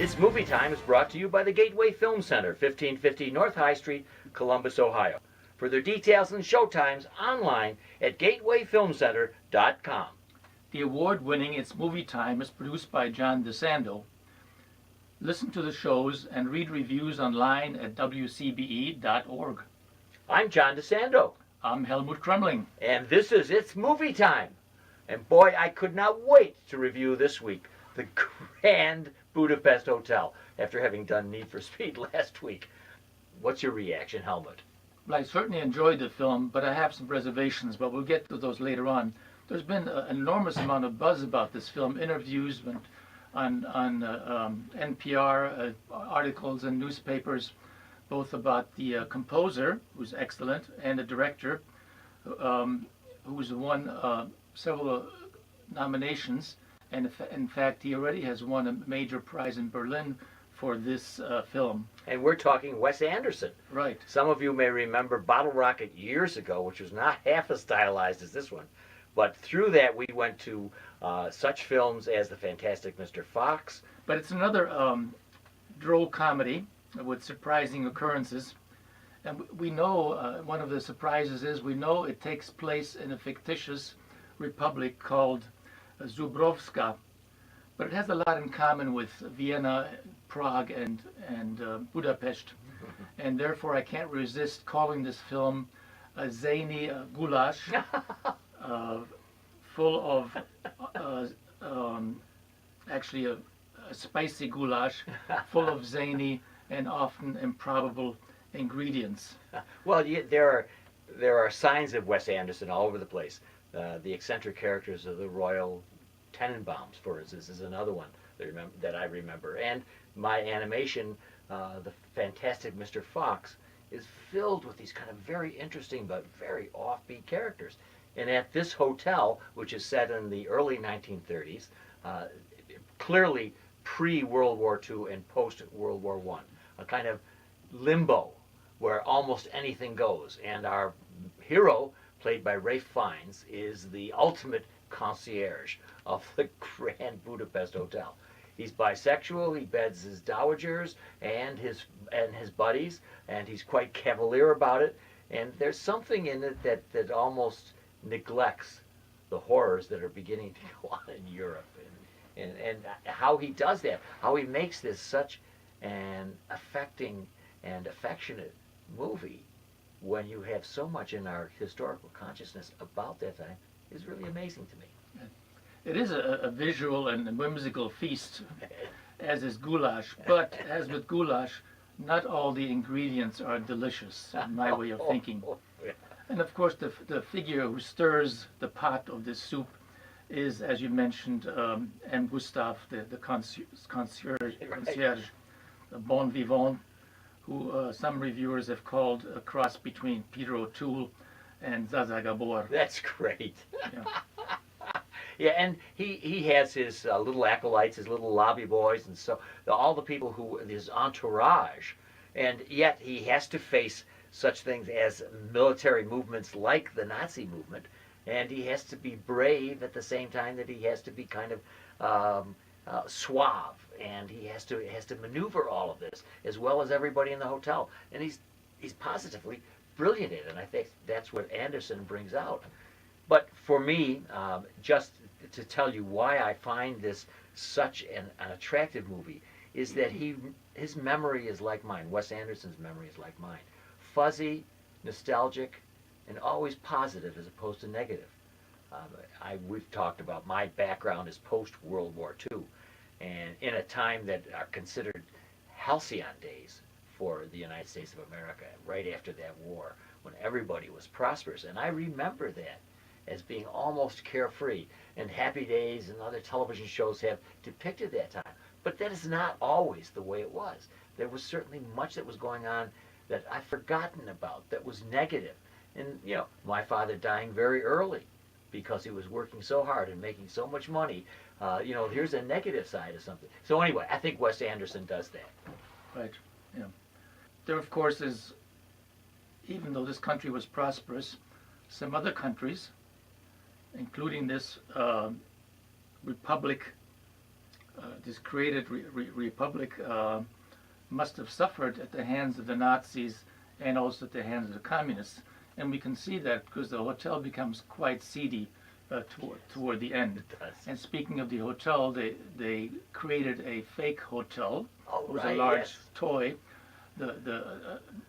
It's Movie Time is brought to you by the Gateway Film Center, 1550 North High Street, Columbus, Ohio. Further details and showtimes online at gatewayfilmcenter.com. The award-winning It's Movie Time is produced by John DeSando. Listen to the shows and read reviews online at WCBE.org. I'm John DeSando. I'm Helmut Kremling. And this is It's Movie Time. And boy, I could not wait to review this week the Grand Budapest Hotel after having done Need for Speed last week. What's your reaction, Helmut? Well, I certainly enjoyed the film, but I have some reservations, but we'll get to those later on. There's been an enormous amount of buzz about this film, interviews on NPR, articles and newspapers, both about the composer, who's excellent, and the director, who's won several nominations. And in fact, he already has won a major prize in Berlin for this film. And we're talking Wes Anderson. Right. Some of you may remember Bottle Rocket years ago, which was not half as stylized as this one. But through that, we went to such films as The Fantastic Mr. Fox. But it's another droll comedy with surprising occurrences. And we know, one of the surprises is we know it takes place in a fictitious republic called Zubrowska, but it has a lot in common with Vienna, Prague, and Budapest, and therefore I can't resist calling this film a zany goulash, full of actually a spicy goulash, full of zany and often improbable ingredients. Well, there are signs of Wes Anderson all over the place. The eccentric characters of the Royal Tenenbaums, for instance, is another one that I remember. And my animation, The Fantastic Mr. Fox, is filled with these kind of very interesting but very offbeat characters. And at this hotel, which is set in the early 1930s, clearly pre-World War II and post-World War I, a kind of limbo where almost anything goes. And our hero, played by Ralph Fiennes, is the ultimate concierge of the Grand Budapest Hotel. He's bisexual, he beds his dowagers and his buddies, and he's quite cavalier about it. And there's something in it that almost neglects the horrors that are beginning to go on in Europe. And how he does that, how he makes this such an affecting and affectionate movie when you have so much in our historical consciousness about that time, is really amazing to me. It is a visual and whimsical feast, as is goulash, but as with goulash, not all the ingredients are delicious, in my way of thinking. And of course, the figure who stirs the pot of this soup is, as you mentioned, M. Gustave, the concierge, the bon vivant, who some reviewers have called a cross between Peter O'Toole and Zsa Gabor. That's great. Yeah. Yeah, and he has his little acolytes, his little lobby boys, and so all the people his entourage, and yet he has to face such things as military movements like the Nazi movement, and he has to be brave at the same time that he has to be kind of suave, and he has to maneuver all of this as well as everybody in the hotel, and he's positively brilliant at it, and I think that's what Anderson brings out. But for me, just to tell you why I find this such an attractive movie, is that his memory is like mine. Wes Anderson's memory is like mine. Fuzzy, nostalgic, and always positive as opposed to negative. We've talked about my background is post-World War II, and in a time that are considered halcyon days for the United States of America, right after that war, when everybody was prosperous. And I remember that as being almost carefree, and Happy Days and other television shows have depicted that time. But that is not always the way it was. There was certainly much that was going on that I've forgotten about, that was negative. And, my father dying very early because he was working so hard and making so much money. Here's a negative side of something. So anyway, I think Wes Anderson does that. Right, yeah. There, of course, is, even though this country was prosperous, some other countries, including this republic this created republic must have suffered at the hands of the Nazis and also at the hands of the communists. And we can see that because the hotel becomes quite seedy toward the end. It does. And speaking of the hotel, they created a fake hotel. Oh, It was right, a large yes. toy.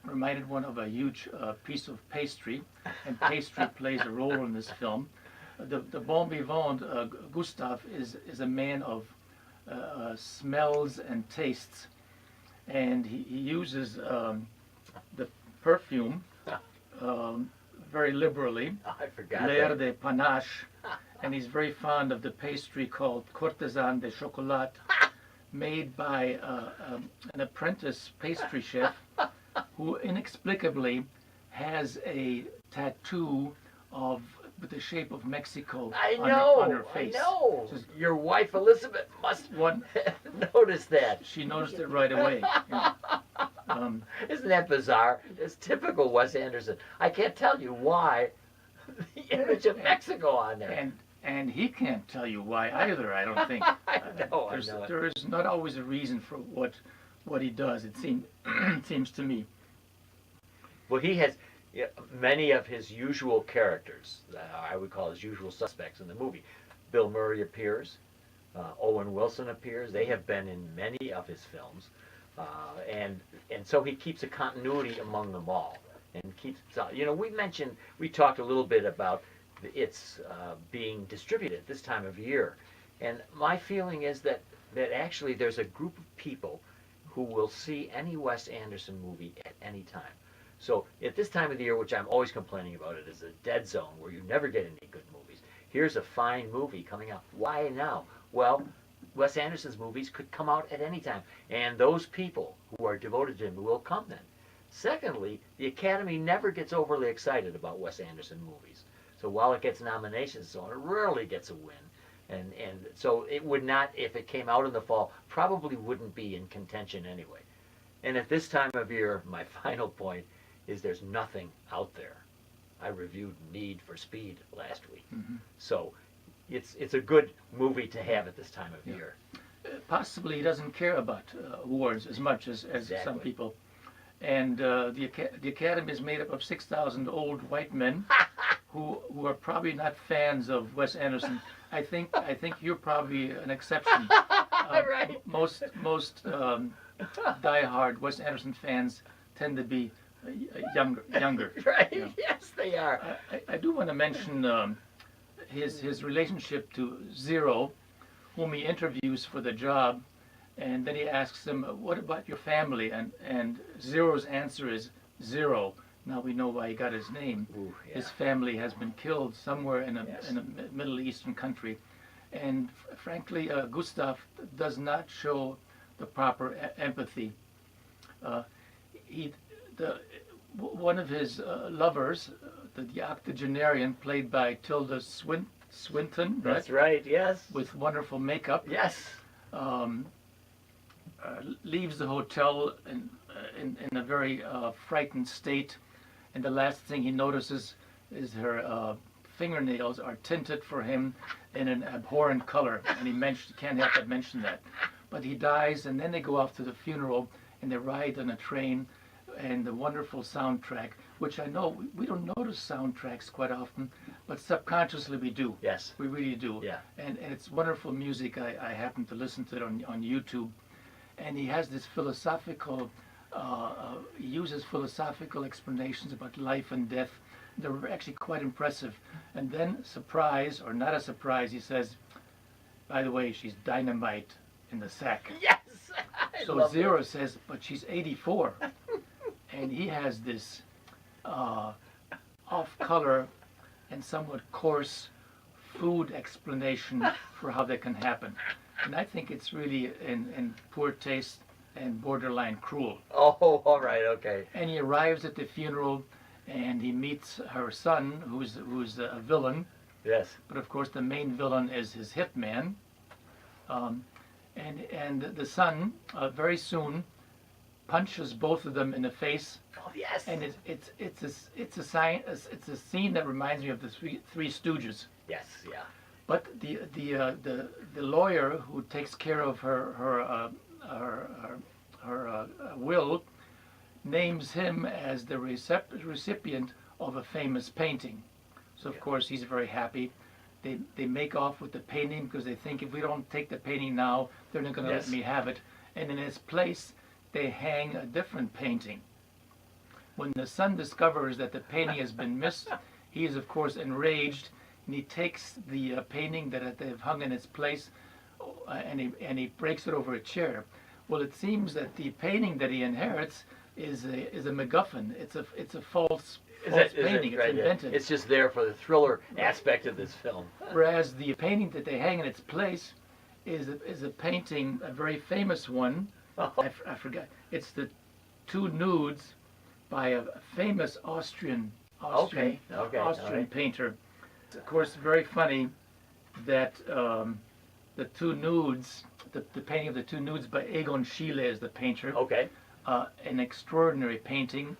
Reminded one of a huge piece of pastry, and pastry plays a role in this film. The bon vivant, Gustav, is a man of smells and tastes, and he uses the perfume very liberally, Oh, I forgot L'air that. de Panache, and he's very fond of the pastry called Courtesan de Chocolat, made by an apprentice pastry chef who inexplicably has a tattoo with the shape of Mexico I on know, her face. I know. Just Your wife Elizabeth must one, notice that. she noticed it right away. Isn't that bizarre? It's typical Wes Anderson. I can't tell you why the image of Mexico on there. And he can't tell you why either, I don't think. I know it. There is not always a reason for what he does, it seems to me. Well, he has many of his usual characters, I would call his usual suspects in the movie. Bill Murray appears, Owen Wilson appears. They have been in many of his films, and so he keeps a continuity among them all, and keeps. We talked a little bit about it's being distributed at this time of year, and my feeling is that actually there's a group of people who will see any Wes Anderson movie at any time. So at this time of the year, which I'm always complaining about, it is a dead zone where you never get any good movies. Here's a fine movie coming out. Why now? Well, Wes Anderson's movies could come out at any time, and those people who are devoted to him will come then. Secondly, the Academy never gets overly excited about Wes Anderson movies. So while it gets nominations, so it rarely gets a win. And so it would not, if it came out in the fall, probably wouldn't be in contention anyway. And at this time of year, my final point is there's nothing out there. I reviewed Need for Speed last week. Mm-hmm. So it's a good movie to have at this time of year. Possibly he doesn't care about awards as much as Exactly. some people. And the Academy is made up of 6,000 old white men who are probably not fans of Wes Anderson. I think you're probably an exception. Right. Most diehard Wes Anderson fans tend to be younger. Right. Yeah. Yes, they are. I do want to mention his relationship to Zero, whom he interviews for the job, and then he asks him, "What about your family?" And Zero's answer is zero. Now we know why he got his name. Ooh, yeah. His family has been killed somewhere in a Yes. Middle Eastern country, and frankly, Gustav does not show the proper empathy. One of his lovers, the octogenarian, played by Tilda Swinton, right? That's right. Yes. With wonderful makeup, Yes. leaves the hotel in a very frightened state, and the last thing he notices is her fingernails are tinted for him in an abhorrent color, and he can't help but mention that. But he dies, and then they go off to the funeral, and they ride on a train, and the wonderful soundtrack, which I know we don't notice soundtracks quite often, but subconsciously we do. Yes. We really do. Yeah. And it's wonderful music. I happen to listen to it on YouTube. And he has this philosophical, he uses philosophical explanations about life and death. They're actually quite impressive. And then, surprise, or not a surprise, he says, by the way, she's dynamite in the sack. Yes. I So love Zero says, but she's 84. And he has this off-color and somewhat coarse food explanation for how that can happen. And I think it's really in poor taste and borderline cruel. Oh, all right. Okay. And he arrives at the funeral, and he meets her son, who's a villain. Yes. But of course, the main villain is his hitman. And the son very soon punches both of them in the face. Oh, yes. And it's a scene that reminds me of the Three Stooges. Yes. Yeah. But the lawyer who takes care of her will names him as the recipient of a famous painting. So of course he's very happy. They make off with the painting because they think if we don't take the painting now, they're not going to let me have it. And in its place, they hang a different painting. When the son discovers that the painting has been missed, he is of course enraged, and he takes the painting that they've hung in its place, and he breaks it over a chair. Well, it seems that the painting that he inherits is a MacGuffin. It's a false painting. It's invented. It's just there for the thriller aspect of this film. Whereas the painting that they hang in its place is a painting, a very famous one. I forgot. It's the two nudes by a famous Austrian painter. It's of course very funny that the two nudes, the painting of the two nudes by Egon Schiele is the painter. Okay. An extraordinary painting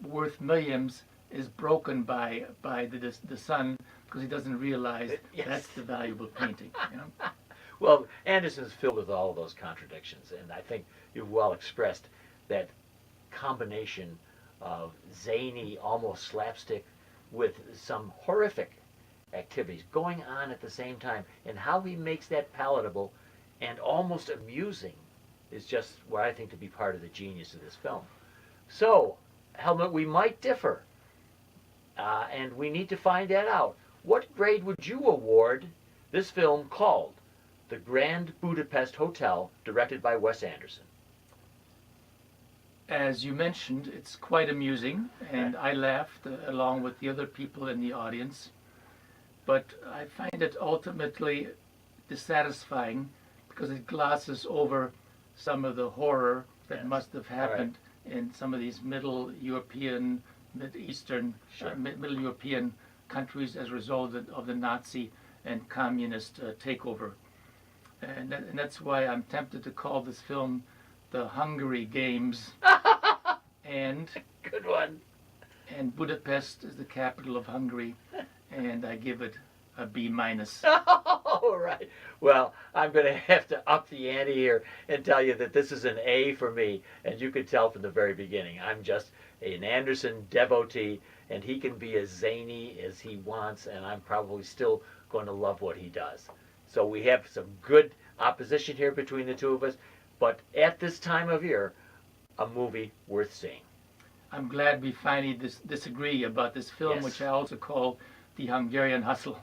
worth millions is broken by the son because he doesn't realize that's the valuable painting. You know? Well, Anderson's filled with all of those contradictions, and I think you've well expressed that combination of zany, almost slapstick, with some horrific activities going on at the same time, and how he makes that palatable and almost amusing is just what I think to be part of the genius of this film. So, Helmut, we might differ, and we need to find that out. What grade would you award this film called The Grand Budapest Hotel, directed by Wes Anderson? As you mentioned, it's quite amusing, and I laughed along with the other people in the audience. But I find it ultimately dissatisfying because it glosses over some of the horror that must have happened in some of these Middle European, Middle European countries as a result of the Nazi and communist takeover. And that's why I'm tempted to call this film The Hungary Games. And good one. And Budapest is the capital of Hungary, and I give it a B-. All right. Well, I'm going to have to up the ante here and tell you that this is an A for me, and you could tell from the very beginning. I'm just an Anderson devotee, and he can be as zany as he wants, and I'm probably still going to love what he does. So we have some good opposition here between the two of us, but at this time of year, a movie worth seeing. I'm glad we finally disagree about this film, which I also call The Hungarian Hustle.